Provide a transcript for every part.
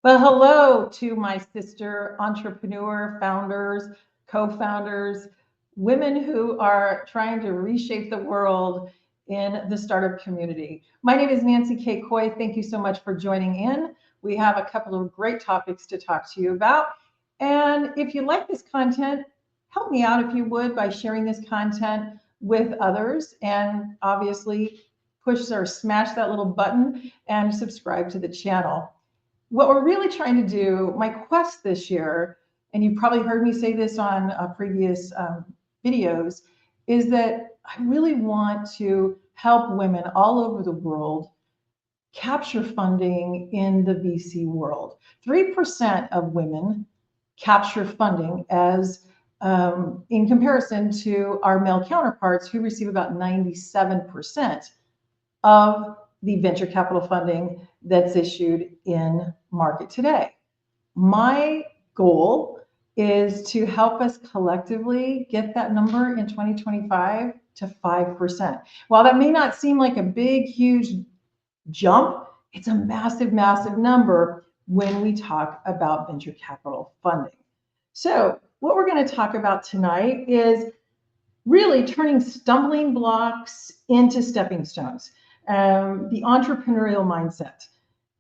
Well, hello to my sister entrepreneur founders, co-founders, women who are trying to reshape the world in the startup community. My name is Nancy Kay Coy. Thank you so much for joining in. We have a couple of great topics to talk to you about. And if you like this content, help me out if you would by sharing this content with others, and obviously push or smash that little button and subscribe to the channel. What we're really trying to do, my quest this year, and you probably heard me say this on previous videos, is that I really want to help women all over the world capture funding in the VC world. 3% of women capture funding as in comparison to our male counterparts who receive about 97% of the venture capital funding that's issued in market today. My goal is to help us collectively get that number in 2025 to 5%. While that may not seem like a big, huge jump, it's a massive, massive number when we talk about venture capital funding. So what we're going to talk about tonight is really turning stumbling blocks into stepping stones, the entrepreneurial mindset.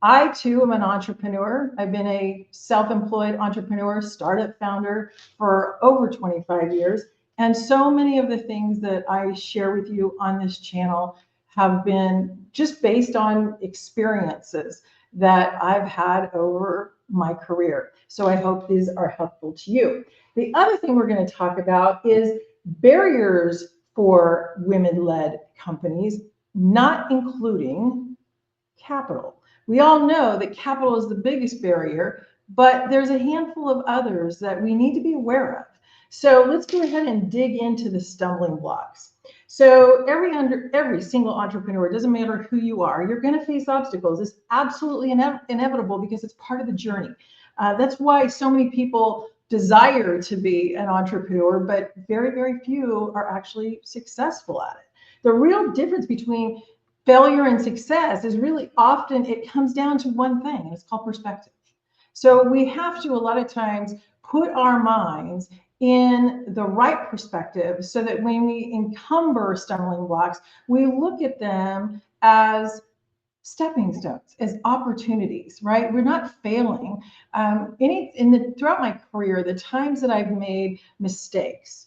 I too am an entrepreneur. I've been a self-employed entrepreneur, startup founder for over 25 years. And so many of the things that I share with you on this channel have been just based on experiences that I've had over my career. So I hope these are helpful to you. The other thing we're going to talk about is barriers for women-led companies, not including capital. We all know that capital is the biggest barrier, but there's a handful of others that we need to be aware of. So let's go ahead and dig into the stumbling blocks. So every single entrepreneur, it doesn't matter who you are, you're going to face obstacles. It's absolutely inevitable because it's part of the journey. That's why so many people desire to be an entrepreneur, but very, very few are actually successful at it. The real difference between failure and success is really often it comes down to one thing, and it's called perspective. So we have to a lot of times put our minds in the right perspective so that when we encumber stumbling blocks, we look at them as stepping stones, as opportunities, right? We're not failing. Throughout my career, the times that I've made mistakes,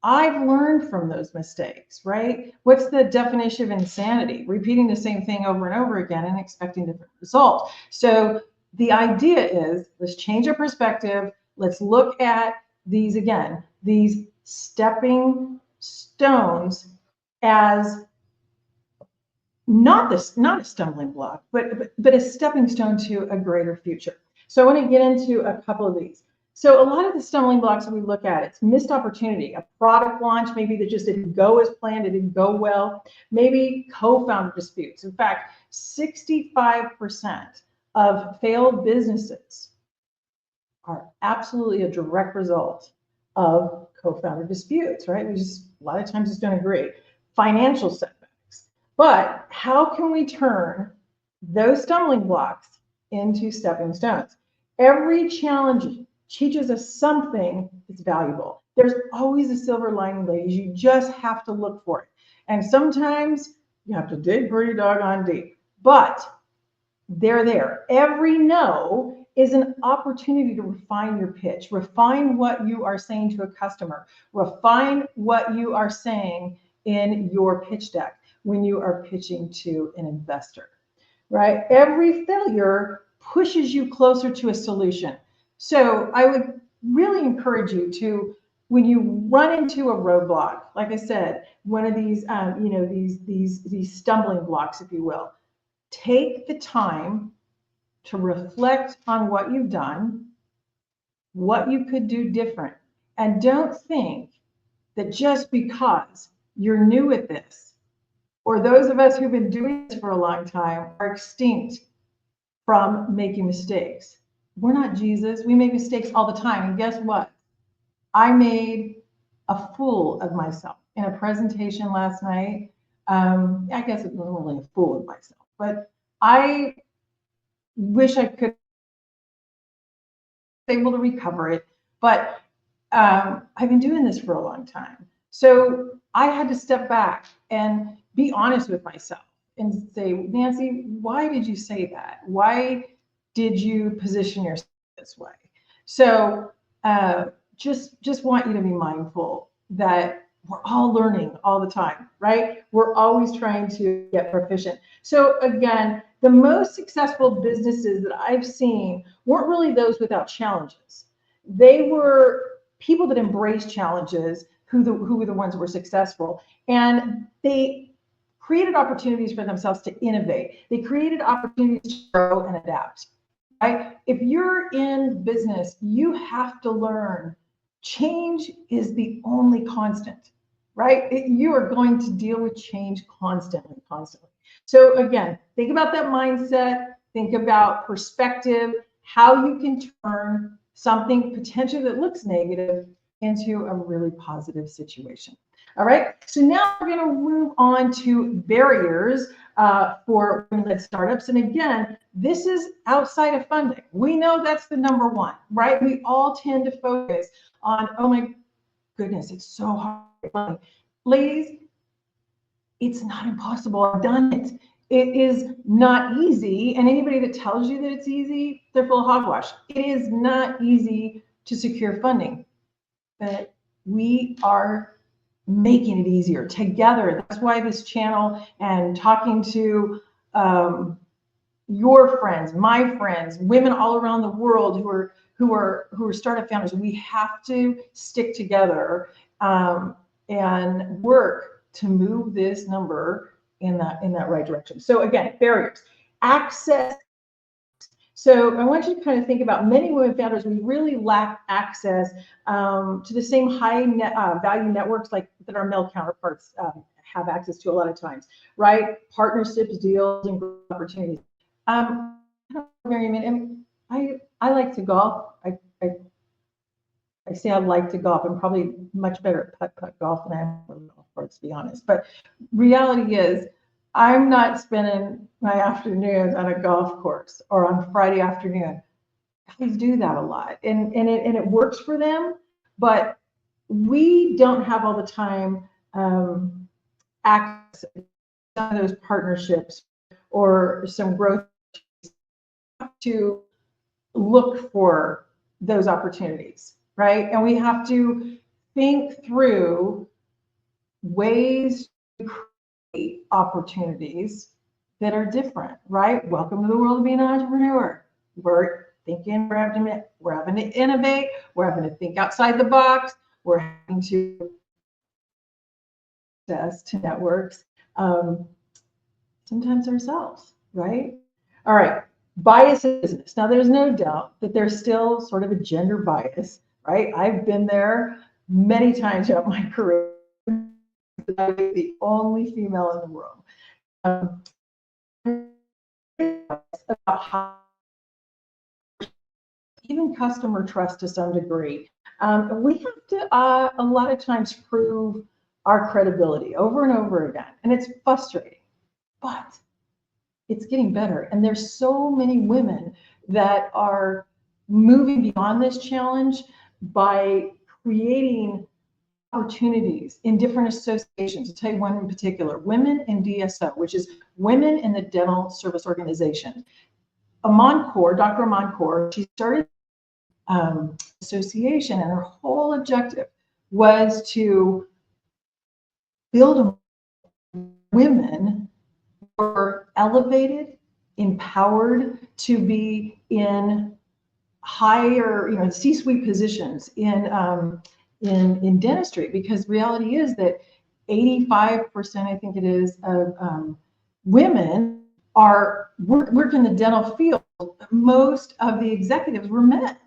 I've learned from those mistakes, right? What's the definition of insanity? Repeating the same thing over and over again and expecting different results. So the idea is, let's change our perspective. Let's look at these again, these stepping stones as not a stumbling block, but a stepping stone to a greater future. So I want to get into a couple of these. So a lot of the stumbling blocks that we look at, it's missed opportunity, a product launch, maybe that just didn't go as planned, it didn't go well, maybe co-founder disputes. In fact, 65% of failed businesses are absolutely a direct result of co-founder disputes, right? We just, a lot of times just don't agree. Financial setbacks. But how can we turn those stumbling blocks into stepping stones? Every challenge teaches us something that's valuable. There's always a silver lining, ladies. You just have to look for it. And sometimes you have to dig pretty doggone deep. But they're there. Every no is an opportunity to refine your pitch, refine what you are saying to a customer, refine what you are saying in your pitch deck when you are pitching to an investor, right? Every failure pushes you closer to a solution. So I would really encourage you to, when you run into a roadblock, like I said, one of these, these stumbling blocks, if you will, take the time to reflect on what you've done, what you could do different, and don't think that just because you're new at this, or those of us who've been doing this for a long time are extinct from making mistakes. We're not Jesus. We make mistakes all the time. And guess what? I made a fool of myself in a presentation last night. I guess it wasn't really a fool of myself, but I wish I could able to recover it. But I've been doing this for a long time. So I had to step back and be honest with myself and say, Nancy, why did you say that? Why did you position yourself this way? So just want you to be mindful that we're all learning all the time, right? We're always trying to get proficient. So again, the most successful businesses that I've seen weren't really those without challenges. They were people that embraced challenges who were the ones that were successful. And they created opportunities for themselves to innovate. They created opportunities to grow and adapt. Right? If you're in business, you have to learn change is the only constant, right? You are going to deal with change constantly. So again, think about that mindset, think about perspective, how you can turn something potentially that looks negative into a really positive situation. All right, so now we're going to move on to barriers for women-led startups. And again, this is outside of funding. We know that's the number one, right? We all tend to focus on, oh my goodness, it's so hard. Ladies, it's not impossible. I've done it. It is not easy. And anybody that tells you that it's easy, they're full of hogwash. It is not easy to secure funding, but we are making it easier together. That's why this channel and talking to your friends, my friends, women all around the world who are startup founders, we have to stick together and work to move this number in that right direction. So again, barriers, access. So I want you to kind of think about many women founders, we really lack access to the same high value networks like that our male counterparts have access to a lot of times, right? Partnerships, deals, and growth opportunities. I like to golf. I say I like to golf. I'm probably much better at putt golf than I am with golf course, to be honest. But reality is, I'm not spending my afternoons on a golf course or on Friday afternoon. Guys do that a lot, and it works for them. But we don't have all the time access to some of those partnerships or some growth to look for those opportunities, right? And we have to think through ways to create opportunities that are different, right? Welcome to the world of being an entrepreneur. We're thinking, we're having to innovate, we're having to think outside the box, we're having to access to networks, sometimes ourselves, right? All right, bias in business. Now, there's no doubt that there's still sort of a gender bias, right? I've been there many times throughout my career. I'm the only female in the world. About how even customer trust to some degree. We have to a lot of times prove our credibility over and over again, and it's frustrating, but it's getting better. And there's so many women that are moving beyond this challenge by creating opportunities in different associations. I'll tell you one in particular, Women in DSO, which is Women in the Dental Service Organization. Dr. Amancour, she started association, and her whole objective was to build women who were elevated, empowered to be in higher, C-suite positions in dentistry, because reality is that 85%, I think it is, of women work in the dental field. Most of the executives were men.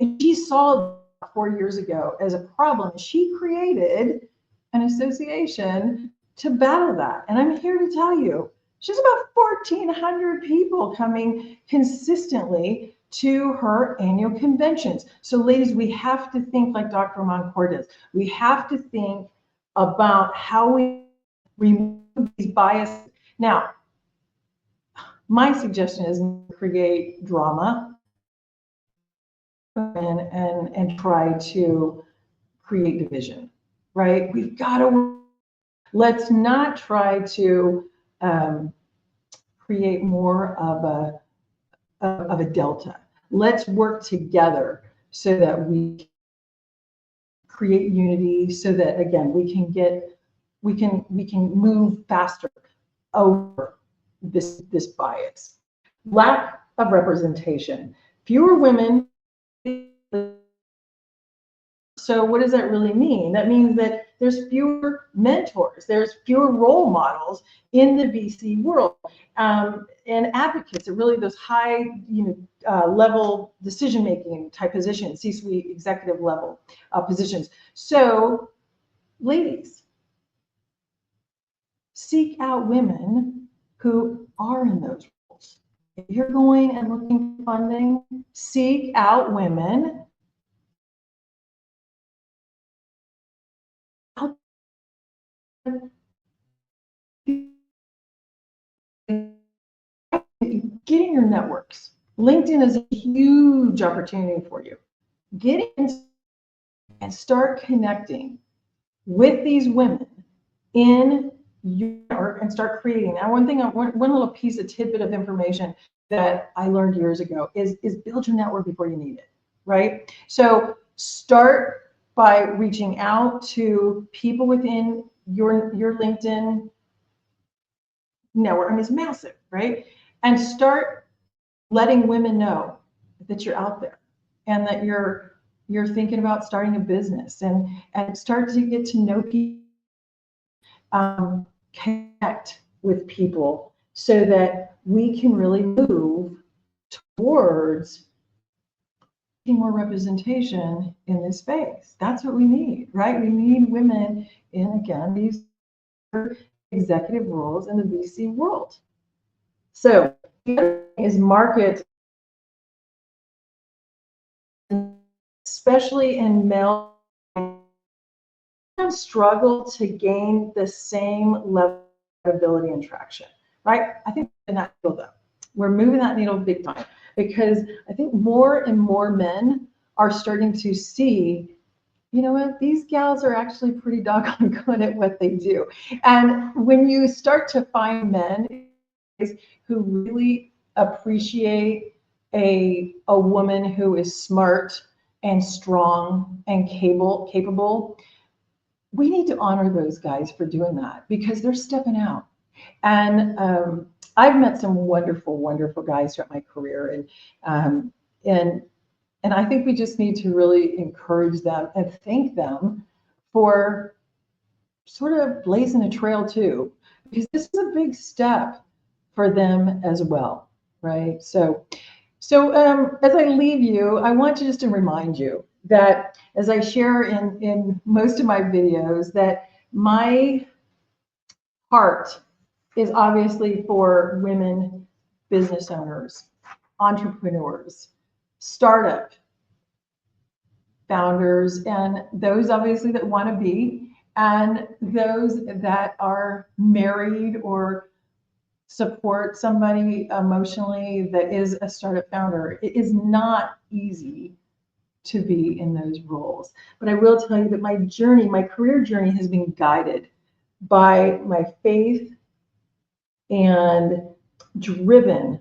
And she saw 4 years ago as a problem. She created an association to battle that. And I'm here to tell you, she's about 1,400 people coming consistently to her annual conventions. So ladies, we have to think like Dr. Amancour does. We have to think about how we remove these biases. Now, my suggestion is create drama. and try to create division, right? We've got to, let's not try to create more of a delta. Let's work together so that we create unity, so that again we can move faster over this bias. Lack of representation. Fewer women. So what does that really mean? That means that there's fewer mentors, there's fewer role models in the VC world, and advocates at really those high, level decision-making type positions, C-suite executive level positions. So, ladies, seek out women who are in those roles. If you're going and looking for funding, seek out women get in your networks. LinkedIn is a huge opportunity for you. Get in and start connecting with these women in your network and start creating. Now, one little piece of tidbit of information that I learned years ago is build your network before you need it, right? So start by reaching out to people within your LinkedIn network. I mean, it's massive, right? And start letting women know that you're out there and that you're thinking about starting a business, and start to get to know people, connect with people so that we can really move towards more representation in this space. That's what we need, right? We need women in, again, these executive roles in the VC world. So the other thing is market, especially in male, struggle to gain the same level of ability and traction, right? I think in that field, though, we're moving that needle big time, because I think more and more men are starting to see, you know what, these gals are actually pretty doggone good at what they do. And when you start to find men who really appreciate a woman who is smart and strong and capable, we need to honor those guys for doing that, because they're stepping out. And I've met some wonderful guys throughout my career, and I think we just need to really encourage them and thank them for sort of blazing a trail too, because this is a big step for them as well, right? So as I leave you, I want just to remind you that, as I share in most of my videos, that my heart is obviously for women business owners, entrepreneurs, startup founders, and those obviously that want to be, and those that are married or support somebody emotionally that is a startup founder. It is not easy to be in those roles. But I will tell you that my journey, my career journey, has been guided by my faith and driven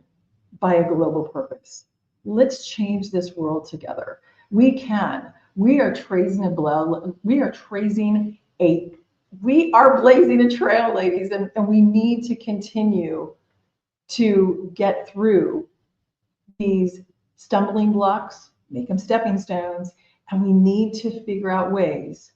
by a global purpose. Let's change this world together. We can. We are blazing a trail, ladies, and we need to continue to get through these stumbling blocks, make them stepping stones, and we need to figure out ways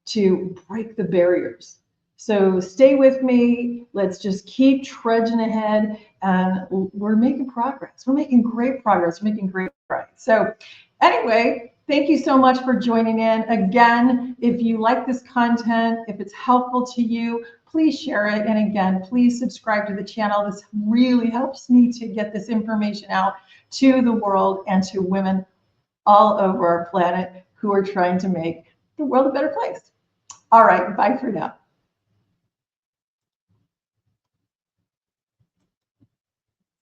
to break the barriers. So stay with me. Let's just keep trudging ahead, and we're making progress. We're making great progress. We're making great progress. So anyway, thank you so much for joining in. Again, if you like this content, if it's helpful to you, please share it. And again, please subscribe to the channel. This really helps me to get this information out to the world and to women all over our planet who are trying to make the world a better place. All right, bye for now.